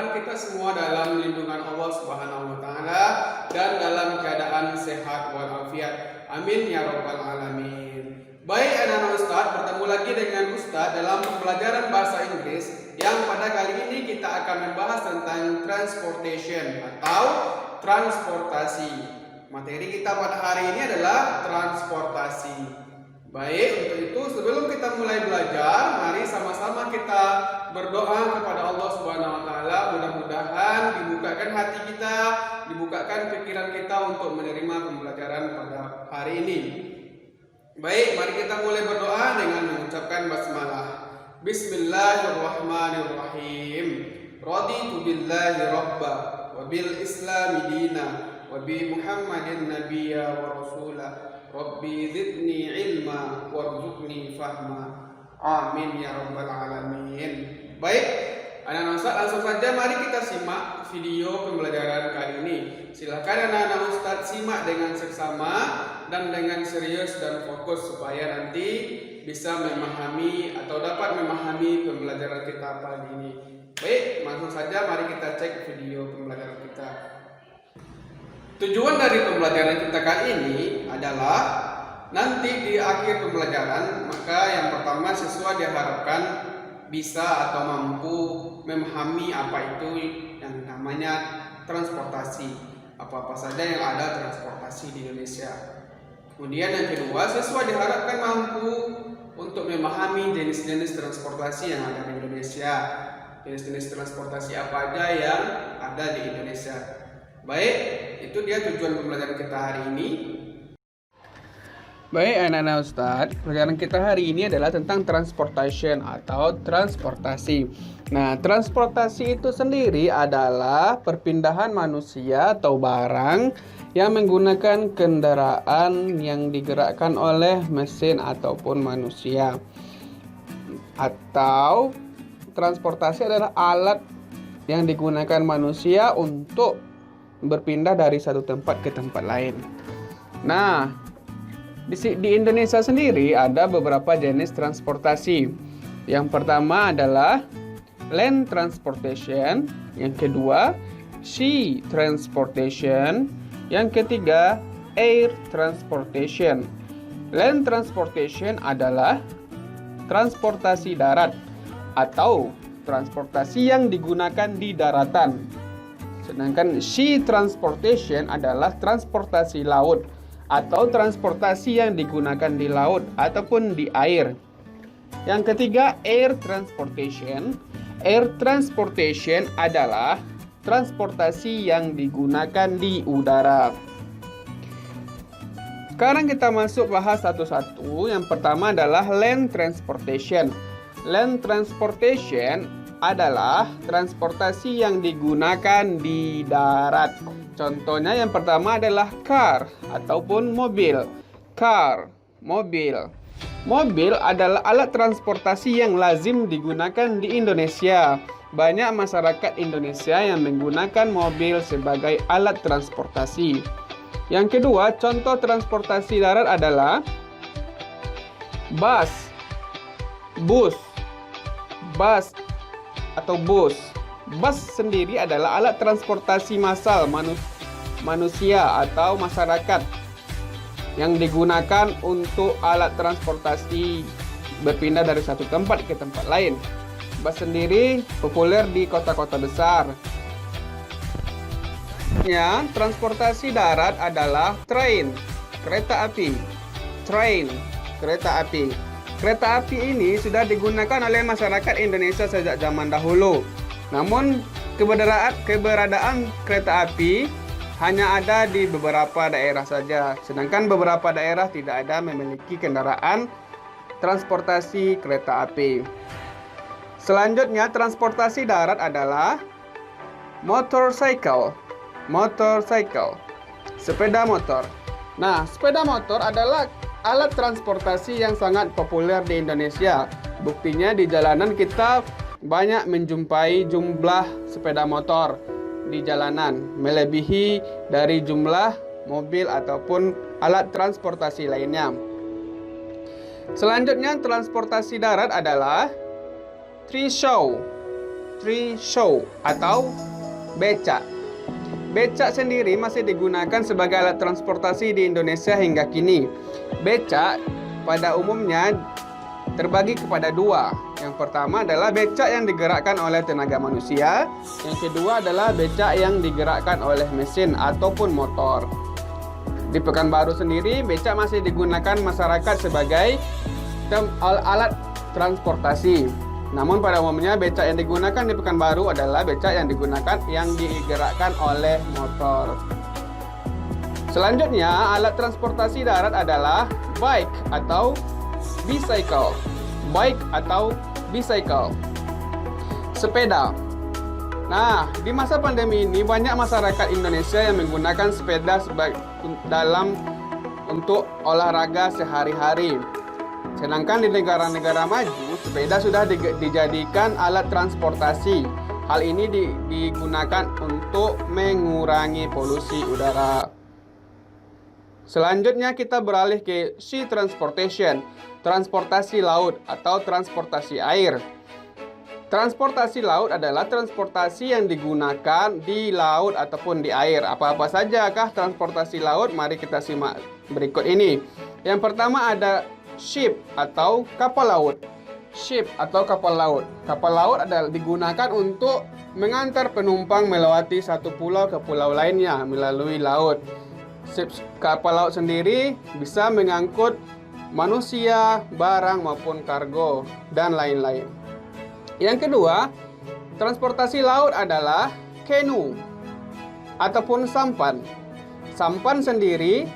mudah-mudahan kita semua dalam lindungan Allah Subhanahu wa taala dan dalam keadaan sehat walafiat. Amin ya rabbal alamin. Baik anak-anak Ustaz, bertemu lagi dengan Ustaz dalam pembelajaran bahasa Inggris yang pada kali ini kita akan membahas tentang transportation atau transportasi. Materi kita pada hari ini adalah transportasi. Baik, untuk itu sebelum kita mulai belajar, mari sama-sama kita berdoa kepada Allah Subhanahu wa taala, mudah-mudahan dibukakan hati kita, dibukakan pikiran kita untuk menerima pembelajaran pada hari ini. Baik, mari kita mulai berdoa dengan mengucapkan basmalah. Bismillahirrahmanirrahim. Raditu billahi rabba wa bil islami dina wa bi Muhammadin nabiyya wa rasula. Rabbi zidni ilma warzuqni fahma. Amin ya rabbal alamin. Baik, anak-anak Ustaz, langsung saja mari kita simak video pembelajaran kali ini. Silakan anak-anak Ustaz simak dengan seksama dan dengan serius dan fokus supaya nanti bisa memahami atau dapat memahami pembelajaran kita pagi ini. Baik, langsung saja mari kita cek video pembelajaran kita. Tujuan dari pembelajaran kita kali ini adalah nanti di akhir pembelajaran, maka yang pertama siswa diharapkan bisa atau mampu memahami apa itu yang namanya transportasi, apa-apa saja yang ada transportasi di Indonesia. Kemudian yang kedua, siswa diharapkan mampu untuk memahami jenis-jenis transportasi yang ada di Indonesia, jenis-jenis transportasi apa aja yang ada di Indonesia. Baik, itu dia tujuan pembelajaran kita hari ini. Baik anak-anak Ustadz, pelajaran kita hari ini adalah tentang transportation atau transportasi. Nah, transportasi itu sendiri adalah perpindahan manusia atau barang yang menggunakan kendaraan yang digerakkan oleh mesin ataupun manusia. Atau transportasi adalah alat yang digunakan manusia untuk berpindah dari satu tempat ke tempat lain. Nah, di Indonesia sendiri ada beberapa jenis transportasi. Yang pertama adalah land transportation, yang kedua sea transportation, yang ketiga air transportation. Land transportation adalah transportasi darat atau transportasi yang digunakan di daratan. Sedangkan sea transportation adalah transportasi laut atau transportasi yang digunakan di laut ataupun di air. Yang ketiga, air transportation. Air transportation adalah transportasi yang digunakan di udara. Sekarang kita masuk bahas satu-satu. Yang pertama adalah land transportation. Land transportation adalah transportasi yang digunakan di darat. Contohnya yang pertama adalah car ataupun mobil. Car, mobil. Mobil adalah alat transportasi yang lazim digunakan di Indonesia. Banyak masyarakat Indonesia yang menggunakan mobil sebagai alat transportasi. Yang kedua, contoh transportasi darat adalah bus atau bus. Bus sendiri adalah alat transportasi massal manusia atau masyarakat yang digunakan untuk alat transportasi berpindah dari satu tempat ke tempat lain. Bus sendiri populer di kota-kota besar. Ya, transportasi darat adalah train, kereta api. Train, kereta api. Kereta api ini sudah digunakan oleh masyarakat Indonesia sejak zaman dahulu. Namun keberadaan kereta api hanya ada di beberapa daerah saja. Sedangkan beberapa daerah tidak ada memiliki kendaraan transportasi kereta api. Selanjutnya, transportasi darat adalah motorcycle. Sepeda motor. Nah, sepeda motor adalah alat transportasi yang sangat populer di Indonesia. Buktinya di jalanan kita banyak menjumpai jumlah sepeda motor di jalanan, melebihi dari jumlah mobil ataupun alat transportasi lainnya. Selanjutnya, transportasi darat adalah trishaw. street show atau becak. Becak sendiri masih digunakan sebagai alat transportasi di Indonesia hingga kini. Becak pada umumnya terbagi kepada dua. Yang pertama adalah becak yang digerakkan oleh tenaga manusia. Yang kedua adalah becak yang digerakkan oleh mesin ataupun motor. Di Pekanbaru sendiri, becak masih digunakan masyarakat sebagai alat transportasi. Namun pada umumnya becak yang digunakan di Pekanbaru adalah becak yang digerakkan oleh motor. Selanjutnya, alat transportasi darat adalah bike atau bicycle. Bike atau bicycle. Sepeda. Nah, di masa pandemi ini banyak masyarakat Indonesia yang menggunakan sepeda untuk olahraga sehari-hari. Sedangkan di negara-negara maju, sepeda sudah dijadikan alat transportasi. Hal ini digunakan untuk mengurangi polusi udara. Selanjutnya kita beralih ke sea transportation, transportasi laut atau transportasi air. Transportasi laut adalah transportasi yang digunakan di laut ataupun di air. Apa-apa sajakah transportasi laut? Mari kita simak berikut ini. Yang pertama ada ship atau kapal laut. Ship atau kapal laut. Kapal laut adalah digunakan untuk mengantar penumpang melewati satu pulau ke pulau lainnya melalui laut. Kapal laut sendiri bisa mengangkut manusia, barang maupun kargo dan lain-lain. Yang kedua, transportasi laut adalah canoe ataupun sampan. Sampan sendiri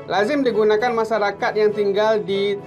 lazim digunakan masyarakat yang tinggal di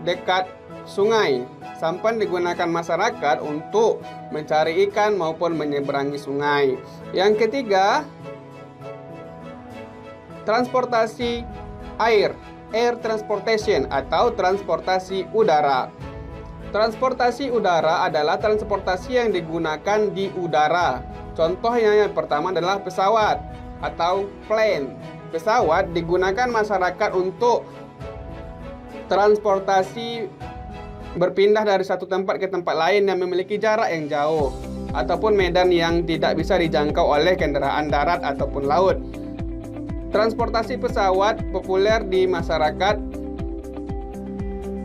dekat sungai. Sampan digunakan masyarakat untuk mencari ikan maupun menyeberangi sungai. Yang ketiga, transportasi air, air transportation atau transportasi udara. Transportasi udara adalah transportasi yang digunakan di udara. Contohnya yang pertama adalah pesawat atau plane. Pesawat digunakan masyarakat untuk transportasi berpindah dari satu tempat ke tempat lain yang memiliki jarak yang jauh ataupun medan yang tidak bisa dijangkau oleh kendaraan darat ataupun laut. Transportasi pesawat populer di masyarakat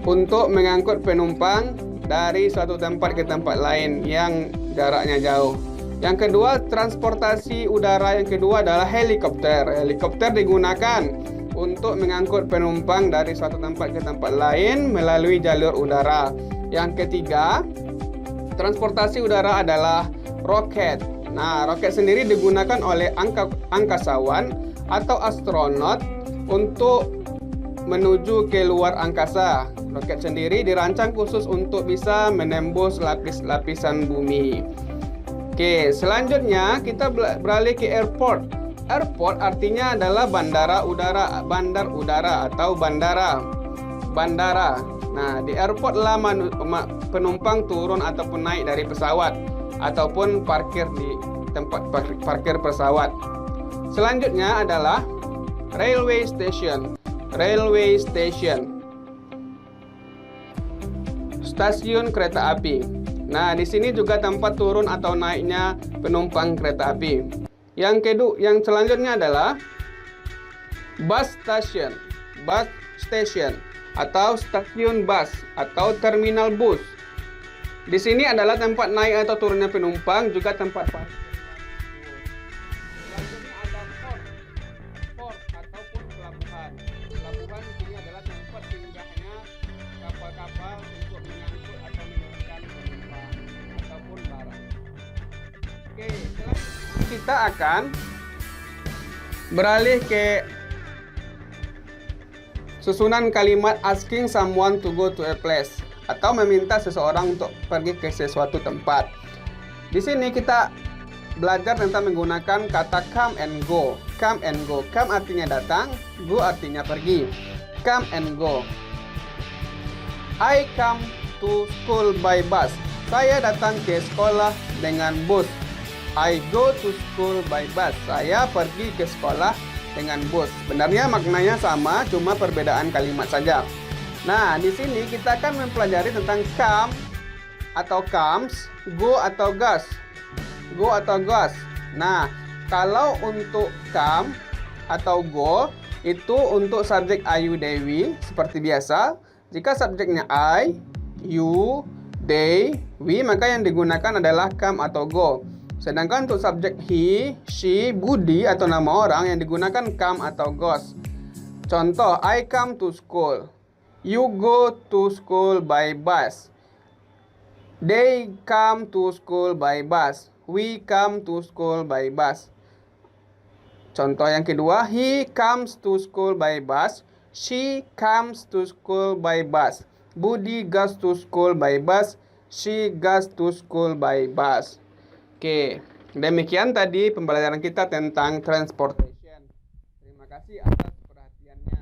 untuk mengangkut penumpang dari suatu tempat ke tempat lain yang jaraknya jauh. Yang kedua, transportasi udara yang kedua adalah helikopter. Helikopter digunakan untuk mengangkut penumpang dari suatu tempat ke tempat lain melalui jalur udara. Yang ketiga, transportasi udara adalah roket. Nah, roket sendiri digunakan oleh angkasawan atau astronot untuk menuju ke luar angkasa. Roket sendiri dirancang khusus untuk bisa menembus lapis-lapisan bumi. Oke, selanjutnya kita beralih ke airport. Airport artinya adalah bandar udara atau bandara. Nah, di airport lah penumpang turun ataupun naik dari pesawat ataupun parkir di tempat parkir pesawat. Selanjutnya adalah railway station. Railway station. Stasiun kereta api. Nah, di sini juga tempat turun atau naiknya penumpang kereta api. Yang selanjutnya adalah bus station. Bus station atau stasiun bus atau terminal bus. Di sini adalah tempat naik atau turunnya penumpang, juga tempat parkir. Selanjutnya ada port ataupun pelabuhan. Pelabuhan di sini adalah tempat singgahnya kapal-kapal untuk mengangkut atau menurunkan penumpang ataupun barang. Oke, selanjutnya kita akan beralih ke susunan kalimat asking someone to go to a place atau meminta seseorang untuk pergi ke sesuatu tempat. Di sini kita belajar tentang menggunakan kata come and go. Come and go. Come artinya datang, go artinya pergi. Come and go. I come to school by bus. Saya datang ke sekolah dengan bus. I go to school by bus. Saya pergi ke sekolah dengan bus. Sebenarnya maknanya sama, cuma perbedaan kalimat saja. Nah, di sini kita akan mempelajari tentang come atau comes, go atau goes. go atau goes. Nah, kalau untuk come atau go itu untuk subjek Ayu Dewi seperti biasa. Jika subjeknya I, you, they, we, maka yang digunakan adalah come atau go. Sedangkan untuk subjek he, she, Budi atau nama orang yang digunakan come atau goes. Contoh, I come to school. You go to school by bus. They come to school by bus. We come to school by bus. Contoh yang kedua, he comes to school by bus. She comes to school by bus. Budi goes to school by bus. She goes to school by bus. Oke, demikian tadi pembelajaran kita tentang transportation. Terima kasih atas perhatiannya.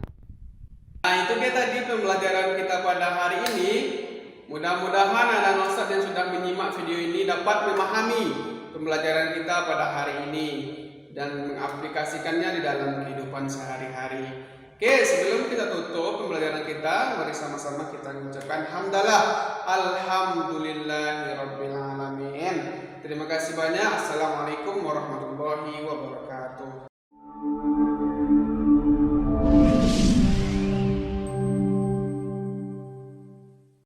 Nah, itu dia tadi pembelajaran kita pada hari ini. Mudah-mudahan anak-anak Ustadz yang sudah menyimak video ini dapat memahami pembelajaran kita pada hari ini dan mengaplikasikannya di dalam kehidupan sehari-hari. Oke, sebelum kita tutup pembelajaran kita, mari sama-sama kita mengucapkan hamdalah, alhamdulillahirabbil alamin. Terima kasih banyak. Assalamualaikum warahmatullahi wabarakatuh.